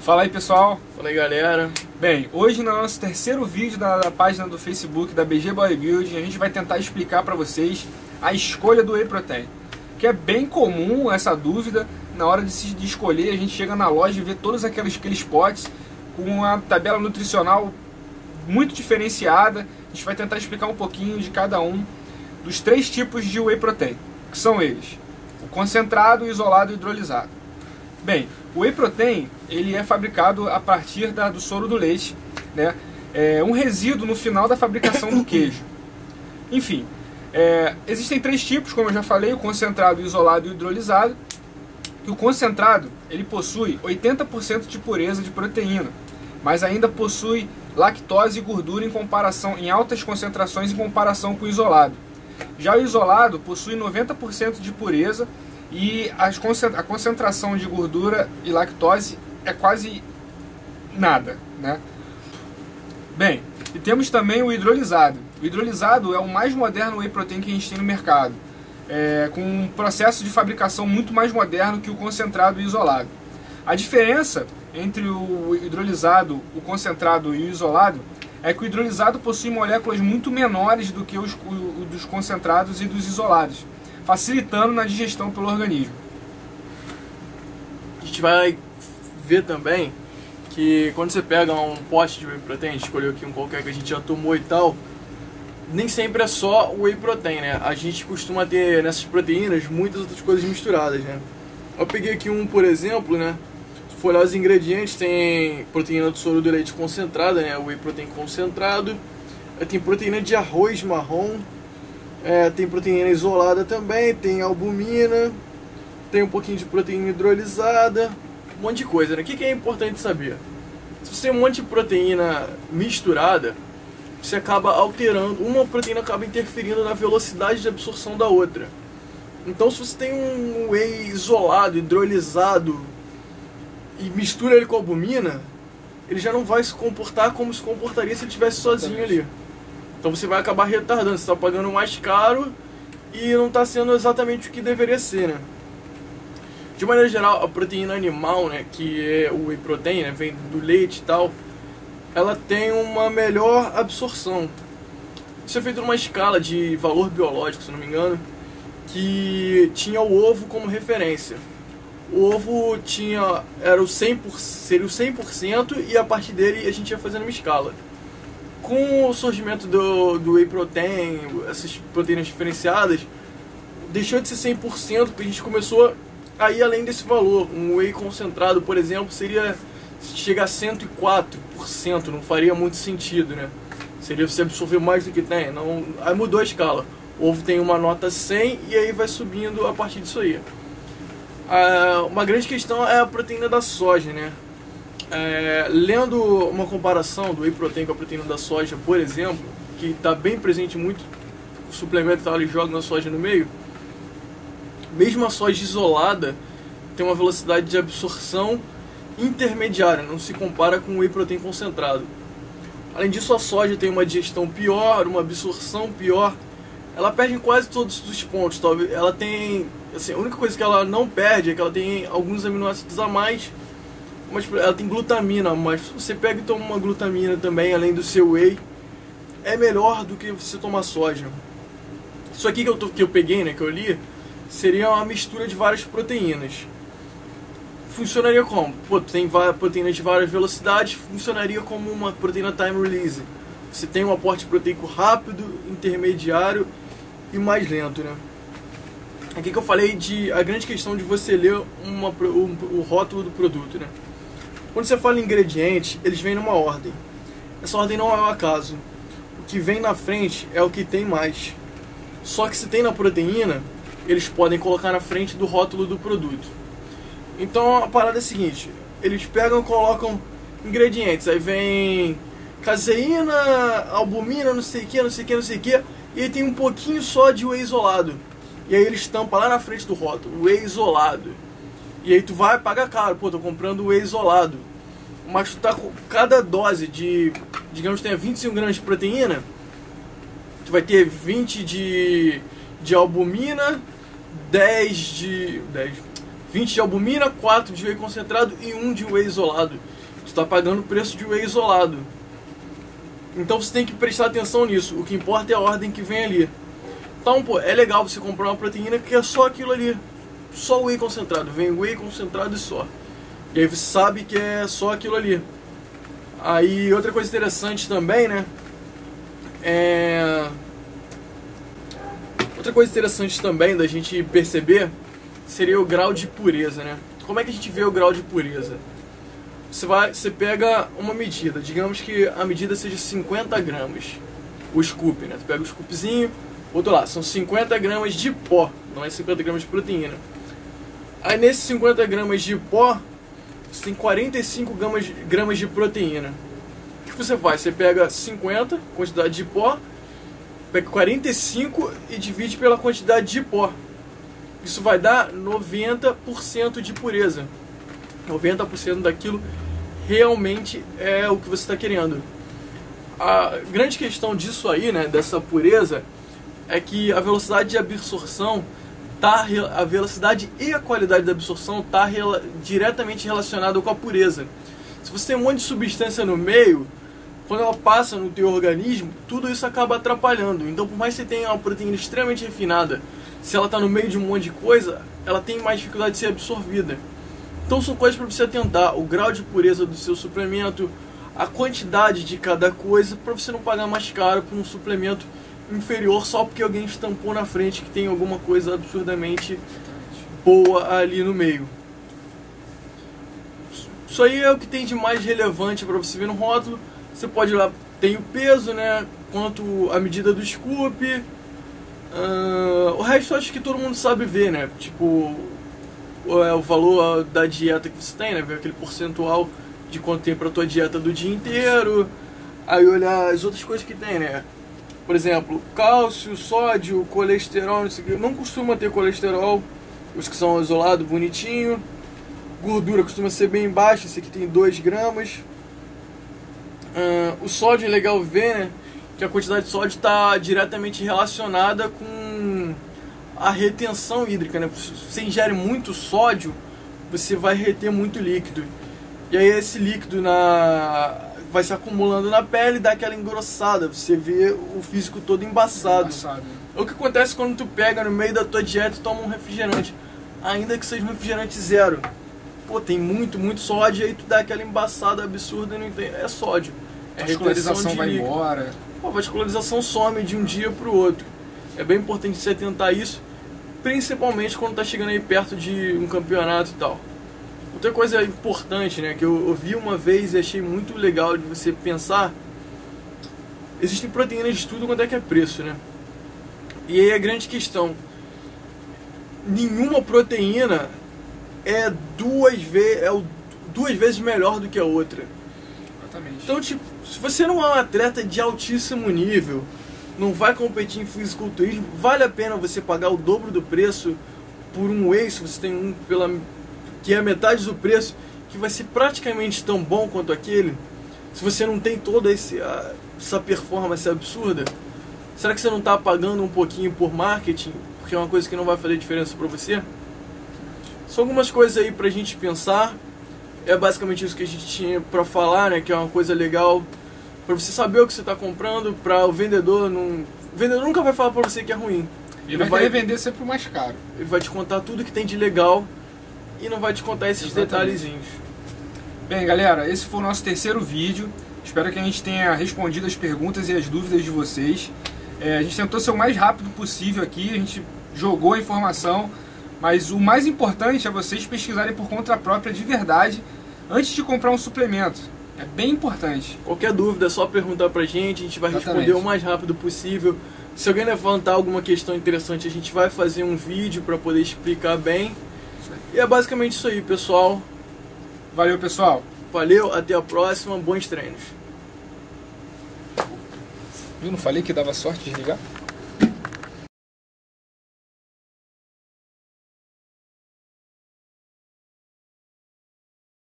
Fala aí, pessoal. Fala aí, galera. Bem, hoje no nosso terceiro vídeo da página do Facebook da BG Bodybuilding, a gente vai tentar explicar para vocês a escolha do Whey Protein, que é bem comum essa dúvida. Na hora de escolher, a gente chega na loja e vê todos aqueles potes com uma tabela nutricional muito diferenciada. A gente vai tentar explicar um pouquinho de cada um dos três tipos de Whey Protein, que são eles: o concentrado, o isolado e o hidrolisado. Bem, o Whey Protein ele é fabricado a partir do soro do leite, né? É um resíduo no final da fabricação do queijo. Enfim, existem três tipos, como eu já falei: o concentrado, o isolado e o hidrolisado. Que o concentrado ele possui 80% de pureza de proteína, mas ainda possui lactose e gordura em altas concentrações em comparação com o isolado. Já o isolado possui 90% de pureza e a concentração de gordura e lactose é quase nada, né? Bem, e temos também o hidrolisado. O hidrolisado é o mais moderno Whey Protein que a gente tem no mercado, com um processo de fabricação muito mais moderno que o concentrado e o isolado. A diferença entre o hidrolisado, o concentrado e o isolado é que o hidrolisado possui moléculas muito menores do que os dos concentrados e dos isolados, facilitando na digestão pelo organismo. A gente vai ver também que quando você pega um pote de Whey Protein, escolheu aqui um qualquer que a gente já tomou e tal, nem sempre é só o Whey Protein, né? A gente costuma ter nessas proteínas muitas outras coisas misturadas, né? Eu peguei aqui um, por exemplo, né? Se for olhar os ingredientes, tem proteína do soro do leite concentrada, né? O Whey Protein concentrado. Tem proteína de arroz marrom. Tem proteína isolada também. Tem albumina. Tem um pouquinho de proteína hidrolisada. Um monte de coisa, né? O que é importante saber? Se você tem um monte de proteína misturada, você acaba alterando, uma proteína acaba interferindo na velocidade de absorção da outra. Então, se você tem um whey isolado, hidrolisado, e mistura ele com albumina, ele já não vai se comportar como se comportaria se ele estivesse sozinho ali. Então você vai acabar retardando, você está pagando mais caro e não está sendo exatamente o que deveria ser, né? De maneira geral, a proteína animal, né, que é o whey protein, né, vem do leite e tal, ela tem uma melhor absorção. Isso é feito numa escala de valor biológico, se não me engano, que tinha o ovo como referência. O ovo era o 100%, seria o 100% e a partir dele a gente ia fazendo uma escala. Com o surgimento do Whey Protein, essas proteínas diferenciadas, deixou de ser 100% porque a gente começou a ir além desse valor. Um whey concentrado, por exemplo, chega a 104%, não faria muito sentido, né? Seria você absorver mais do que tem. Não, aí mudou a escala. O ovo tem uma nota 100 e aí vai subindo a partir disso aí. Uma grande questão é a proteína da soja, né? Lendo uma comparação do Whey Protein com a proteína da soja, por exemplo, que está bem presente em muito suplemento que eles jogam a soja no meio, mesmo a soja isolada tem uma velocidade de absorção intermediária, não se compara com o Whey Protein concentrado. Além disso, a soja tem uma digestão pior, uma absorção pior. Ela perde em quase todos os pontos. Talvez ela tem, assim, a única coisa que ela não perde é que ela tem alguns aminoácidos a mais, mas ela tem glutamina, mas se você pega e toma uma glutamina também, além do seu whey, é melhor do que você tomar soja. Isso aqui que eu peguei, né, que eu li, seria uma mistura de várias proteínas. Funcionaria como? Pô, tem proteínas de várias velocidades, funcionaria como uma proteína time release. Você tem um aporte proteico rápido, intermediário e mais lento, né? Aqui que eu falei a grande questão de você ler o rótulo do produto, né? Quando você fala em ingredientes, eles vêm numa ordem. Essa ordem não é um acaso. O que vem na frente é o que tem mais. Só que se tem na proteína, eles podem colocar na frente do rótulo do produto. Então a parada é a seguinte: eles pegam e colocam ingredientes, aí vem caseína, albumina, não sei o que, não sei o que, não sei o que, e aí tem um pouquinho só de whey isolado. E aí eles tampam lá na frente do rótulo, whey isolado. E aí tu vai pagar caro, pô, tô comprando whey isolado. Mas tu tá com cada dose de, digamos que tenha 25 gramas de proteína, tu vai ter 20 de albumina, 20 de albumina, 4 de whey concentrado e 1 de whey isolado. Tu tá pagando o preço de whey isolado. Então você tem que prestar atenção nisso. O que importa é a ordem que vem ali. Então, pô, é legal você comprar uma proteína que é só aquilo ali. Só whey concentrado. Vem whey concentrado e só. E aí você sabe que é só aquilo ali. Aí outra coisa interessante também, né? Outra coisa interessante também da gente perceber seria o grau de pureza, né? Como é que a gente vê o grau de pureza? Você pega uma medida, digamos que a medida seja 50 gramas, o scoop, né? Tu pega o scoopzinho, outro lá, são 50 gramas de pó, não é 50 gramas de proteína. Aí nesses 50 gramas de pó, você tem 45 gramas de proteína. O que você faz? Você pega 50, quantidade de pó, pega 45 e divide pela quantidade de pó. Isso vai dar 90% de pureza. 90% daquilo realmente é o que você está querendo. A grande questão disso aí, né, dessa pureza, é que a velocidade de absorção a velocidade e a qualidade da absorção está diretamente relacionada com a pureza. Se você tem um monte de substância no meio, quando ela passa no teu organismo, tudo isso acaba atrapalhando. Então, por mais que você tenha uma proteína extremamente refinada, se ela está no meio de um monte de coisa, ela tem mais dificuldade de ser absorvida. Então são coisas para você atentar, o grau de pureza do seu suplemento, a quantidade de cada coisa, para você não pagar mais caro por um suplemento inferior só porque alguém estampou na frente que tem alguma coisa absurdamente boa ali no meio. Isso aí é o que tem de mais relevante para você ver no rótulo. Você pode ir lá, tem o peso, né, quanto a medida do scoop. O resto eu acho que todo mundo sabe ver, né, tipo o valor da dieta que você tem, né, ver aquele percentual de quanto tem para tua dieta do dia inteiro. Aí olhar as outras coisas que tem, né, por exemplo, cálcio, sódio, colesterol, não costuma ter colesterol, os que são isolados, bonitinho. Gordura costuma ser bem baixa, esse aqui tem 2 gramas. O sódio é legal ver, né, que a quantidade de sódio está diretamente relacionada com a retenção hídrica, né? Se você ingere muito sódio, você vai reter muito líquido. E aí esse líquido vai se acumulando na pele e dá aquela engrossada, você vê o físico todo embaçado. É o que acontece quando tu pega no meio da tua dieta e toma um refrigerante, ainda que seja um refrigerante zero. Pô, tem muito sódio e aí tu dá aquela embaçada absurda e não tem. É sódio. A vascularização vai embora. Pô, a vascularização some de um dia pro outro. É bem importante você atentar a isso, principalmente quando tá chegando aí perto de um campeonato e tal. Outra coisa importante, né, que eu vi uma vez e achei muito legal de você pensar, existem proteínas de tudo quanto é que é preço, né? E aí a grande questão, nenhuma proteína é duas vezes melhor do que a outra. Exatamente. Então, tipo, se você não é um atleta de altíssimo nível, não vai competir em fisiculturismo, vale a pena você pagar o dobro do preço por um whey, se você tem um que é metade do preço, que vai ser praticamente tão bom quanto aquele, se você não tem toda essa performance absurda. Será que você não está pagando um pouquinho por marketing, porque é uma coisa que não vai fazer diferença para você? São algumas coisas aí pra gente pensar. É basicamente isso que a gente tinha pra falar, né? Que é uma coisa legal pra você saber o que você tá comprando, pra o vendedor não... O vendedor nunca vai falar pra você que é ruim. Ele vai querer vender sempre o mais caro. Ele vai te contar tudo que tem de legal e não vai te contar esses detalhezinhos. Bem, galera, esse foi o nosso terceiro vídeo. Espero que a gente tenha respondido as perguntas e as dúvidas de vocês. A gente tentou ser o mais rápido possível aqui, a gente jogou a informação, mas o mais importante é vocês pesquisarem por conta própria de verdade antes de comprar um suplemento. É bem importante. Qualquer dúvida é só perguntar pra gente, a gente vai responder o mais rápido possível. Se alguém levantar alguma questão interessante, a gente vai fazer um vídeo para poder explicar bem. E é basicamente isso aí, pessoal. Valeu, pessoal. Valeu, até a próxima, bons treinos. Eu não falei que dava sorte de desligar?